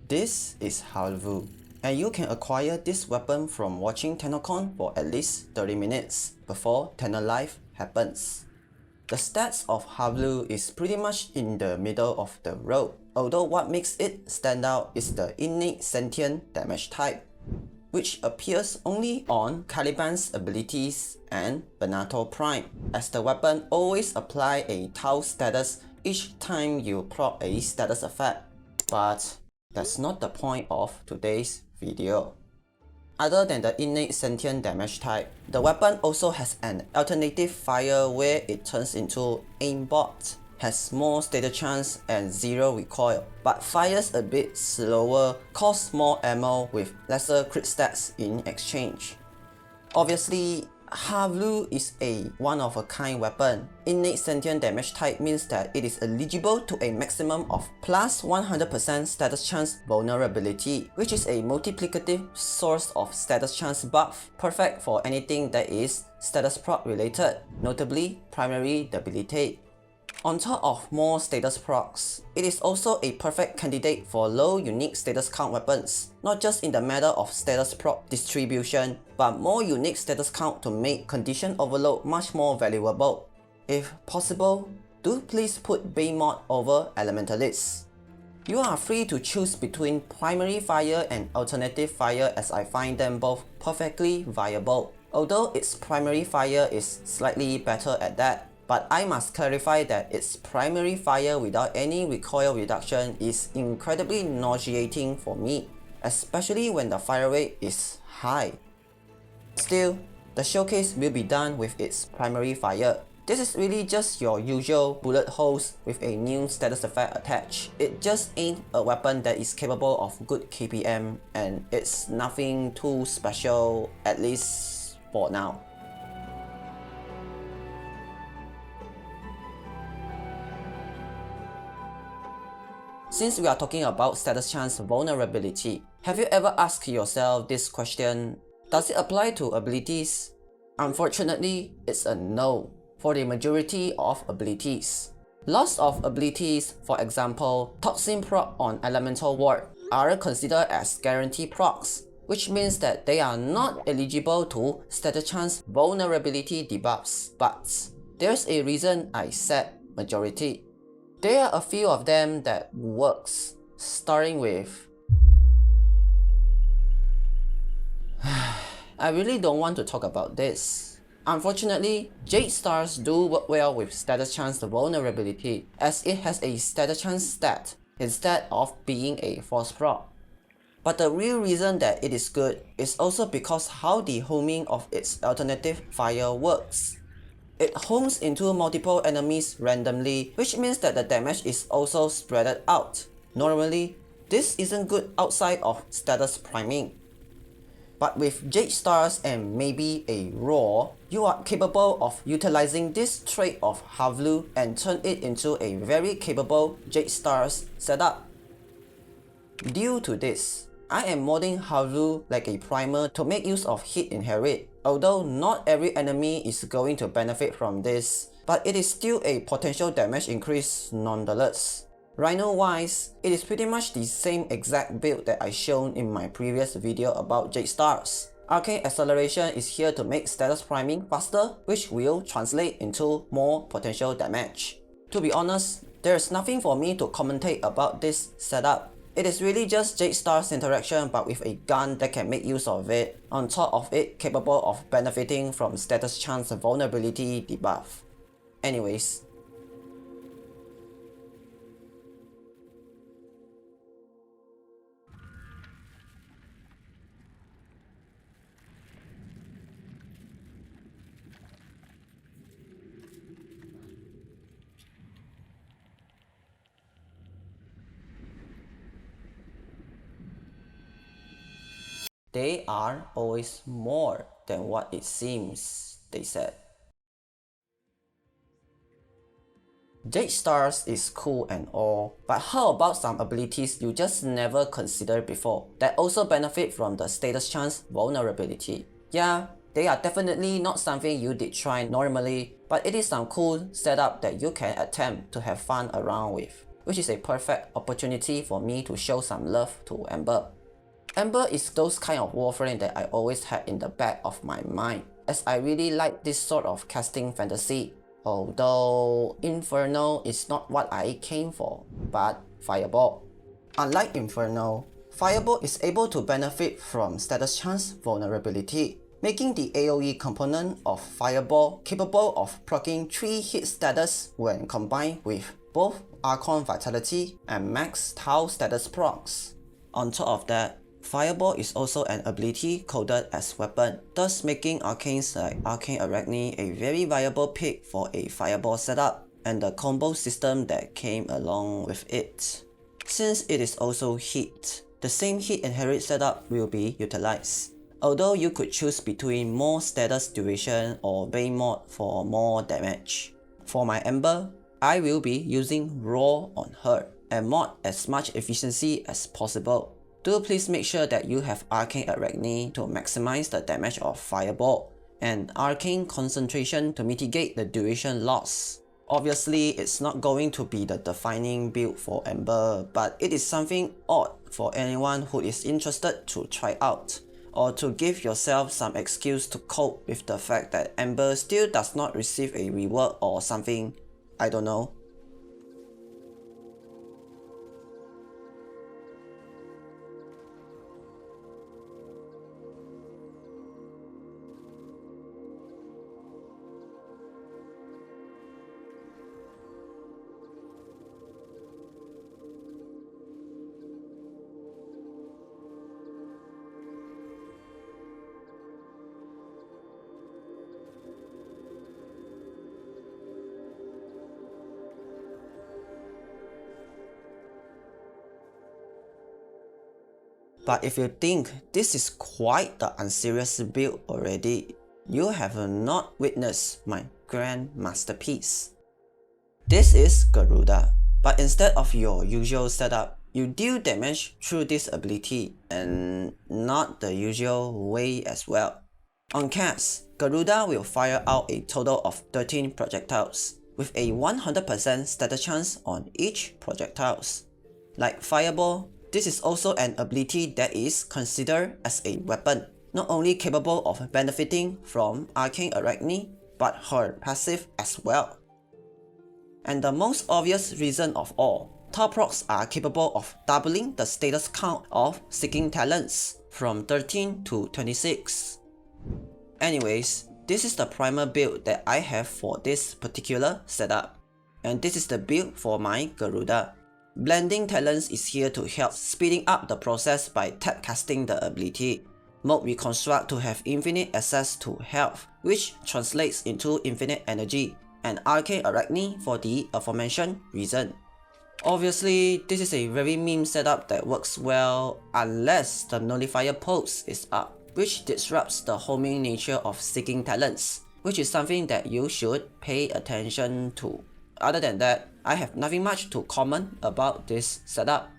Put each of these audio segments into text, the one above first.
This is Haalvu, and you can acquire this weapon from watching TennoCon for at least 30 minutes before Tenno Life happens. The stats of Haalvu is pretty much in the middle of the road, although what makes it stand out is the innate sentient damage type, which appears only on Caliban's abilities and Bellhart Prime, as the weapon always apply a Tau status each time you proc a status effect. But that's not the point of today's video. Other than the innate sentient damage type, the weapon also has an alternative fire where it turns into aimbot, has more status chance and zero recoil, but fires a bit slower, costs more ammo with lesser crit stats in exchange. Obviously, Haalvu is a one-of-a-kind weapon. Innate sentient damage type means that it is eligible to a maximum of plus 100% status chance vulnerability, which is a multiplicative source of status chance buff, perfect for anything that is status proc related, notably primary debilitate. On top of more status procs, it is also a perfect candidate for low unique status count weapons, not just in the matter of status proc distribution, but more unique status count to make condition overload much more valuable. If possible, do please put Behemoth over Elementalists. You are free to choose between primary fire and alternative fire, as I find them both perfectly viable, although its primary fire is slightly better at that. But I must clarify that its primary fire without any recoil reduction is incredibly nauseating for me, especially when the fire rate is high. Still, the showcase will be done with its primary fire. This is really just your usual bullet holes with a new status effect attached. It just ain't a weapon that is capable of good KPM, and it's nothing too special, at least for now. Since we are talking about status chance vulnerability, have you ever asked yourself this question: does it apply to abilities? Unfortunately, it's a no for the majority of abilities. Loss of abilities, for example, Toxin proc on Elemental Ward, are considered as guarantee procs, which means that they are not eligible to status chance vulnerability debuffs. But there's a reason I said majority. There are a few of them that works, starting with... I really don't want to talk about this. Unfortunately, Jade Stars do work well with status chance vulnerability, as it has a status chance stat instead of being a force proc. But the real reason that it is good is also because how the homing of its alternative fire works. It homes into multiple enemies randomly, which means that the damage is also spread out. Normally, this isn't good outside of status priming. But with Jade Stars and maybe a Roar, you are capable of utilizing this trait of Haalvu and turn it into a very capable Jade Stars setup. Due to this, I am modding Haalvu like a primer to make use of hit inherit. Although not every enemy is going to benefit from this, but it is still a potential damage increase nonetheless. Rhino wise, it is pretty much the same exact build that I shown in my previous video about Jade Stars. Arcane Acceleration is here to make status priming faster, which will translate into more potential damage. To be honest, there is nothing for me to commentate about this setup. It is really just Jade Stars interaction but with a gun that can make use of it, on top of it capable of benefiting from status chance vulnerability debuff. Anyways. They are always more than what it seems, they said. Jade Stars is cool and all, but how about some abilities you just never considered before that also benefit from the status chance vulnerability? Yeah, they are definitely not something you did try normally, but it is some cool setup that you can attempt to have fun around with. which is a perfect opportunity for me to show some love to Ember. Ember is those kind of warframe that I always had in the back of my mind, as I really like this sort of casting fantasy. Although Inferno is not what I came for, but Fireball. Unlike Inferno, Fireball is able to benefit from status chance vulnerability, making the AoE component of Fireball capable of proccing 3 hit status when combined with both Archon Vitality and Max Tau status procs. On top of that, Fireball is also an ability coded as weapon, thus making arcanes like Arcane Arachne a very viable pick for a Fireball setup and the combo system that came along with it. Since it is also hit, the same hit inherit setup will be utilized, although you could choose between more status duration or Bane mod for more damage. For my Ember, I will be using Raw on her and mod as much efficiency as possible. Do please make sure that you have Arcane Arachne to maximize the damage of Fireball and Arcane Concentration to mitigate the duration loss. Obviously, it's not going to be the defining build for Ember, but it is something odd for anyone who is interested to try out, or to give yourself some excuse to cope with the fact that Ember still does not receive a reward or something, I don't know. But if you think this is quite the unserious build already, you have not witnessed my grand masterpiece. This is Gaurda, but instead of your usual setup, you deal damage through this ability and not the usual way as well. On cast, Gaurda will fire out a total of 13 projectiles, with a 100% status chance on each projectiles. Like Fireball, this is also an ability that is considered as a weapon, not only capable of benefiting from Arcane Arachne, but her passive as well. And the most obvious reason of all, top procs are capable of doubling the status count of Seeking Talons from 13 to 26. Anyways, this is the primer build that I have for this particular setup, and this is the build for my Gaurda. Blending Talons is here to help speeding up the process by tap casting the ability. Mode Reconstruct to have infinite access to health, which translates into infinite energy, and Arcane Arachne for the aforementioned reason. Obviously, this is a very meme setup that works well unless the nullifier pulse is up, which disrupts the homing nature of Seeking Talons, which is something that you should pay attention to. Other than that, I have nothing much to comment about this setup.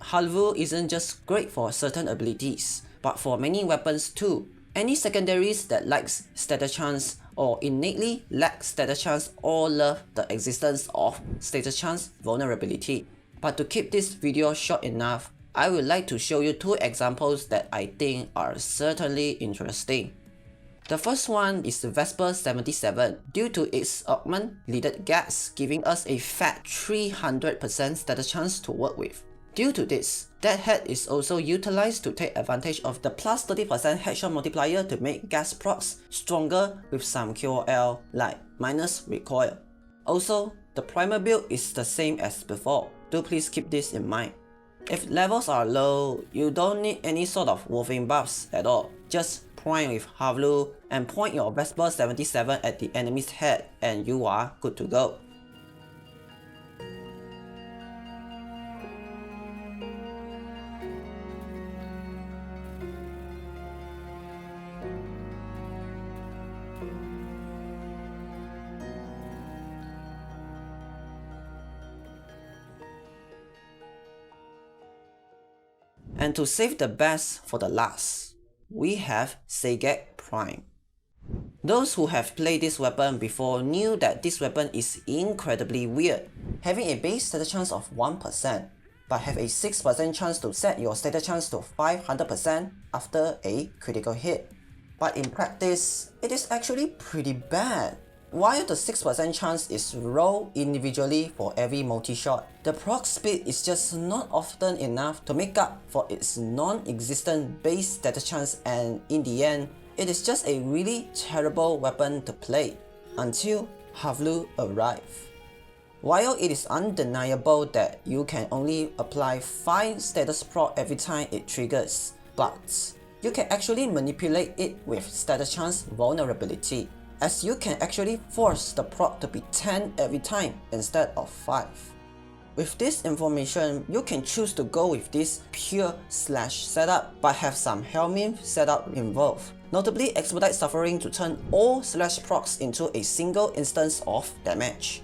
Haalvu isn't just great for certain abilities, but for many weapons too. Any secondaries that lacks status chance or innately lack status chance all love the existence of status chance vulnerability. But to keep this video short enough, I would like to show you two examples that I think are certainly interesting. The first one is the Vesper 77, due to its augment leaded gas giving us a fat 300% status chance to work with. Due to this, that head is also utilized to take advantage of the plus 30% headshot multiplier to make gas procs stronger with some QOL like minus recoil. Also, the primer build is the same as before, do please keep this in mind. If levels are low, you don't need any sort of warframe buffs at all. Just prime with Haalvu and point your Vesper 77 at the enemy's head and you are good to go. And to save the best for the last, we have Sagek Prime. Those who have played this weapon before knew that this weapon is incredibly weird, having a base status chance of 1%, but have a 6% chance to set your status chance to 500% after a critical hit. But in practice, it is actually pretty bad. While the 6% chance is rolled individually for every multi-shot, the proc speed is just not often enough to make up for its non-existent base status chance, and in the end, it is just a really terrible weapon to play until Haalvu arrives. While it is undeniable that you can only apply 5 status proc every time it triggers, but you can actually manipulate it with status chance vulnerability, as you can actually force the proc to be 10 every time instead of 5. With this information, you can choose to go with this pure slash setup but have some helmet setup involved, notably expedite suffering to turn all slash procs into a single instance of damage.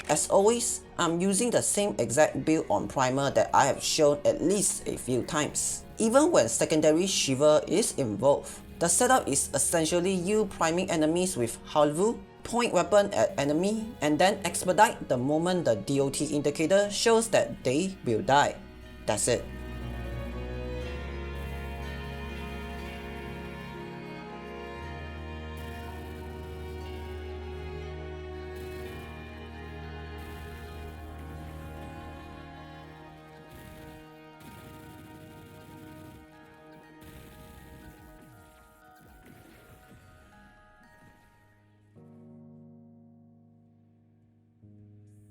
As always, I'm using the same exact build on primer that I have shown at least a few times, even when secondary shiver is involved. The setup is essentially you priming enemies with Haalvu, point weapon at enemy, and then expedite the moment the DOT indicator shows that they will die. That's it.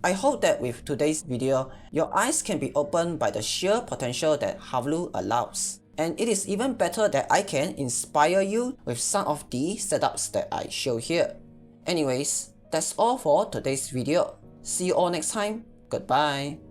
I hope that with today's video, your eyes can be opened by the sheer potential that Haalvu allows. And it is even better that I can inspire you with some of the setups that I show here. Anyways, that's all for today's video. See you all next time. Goodbye.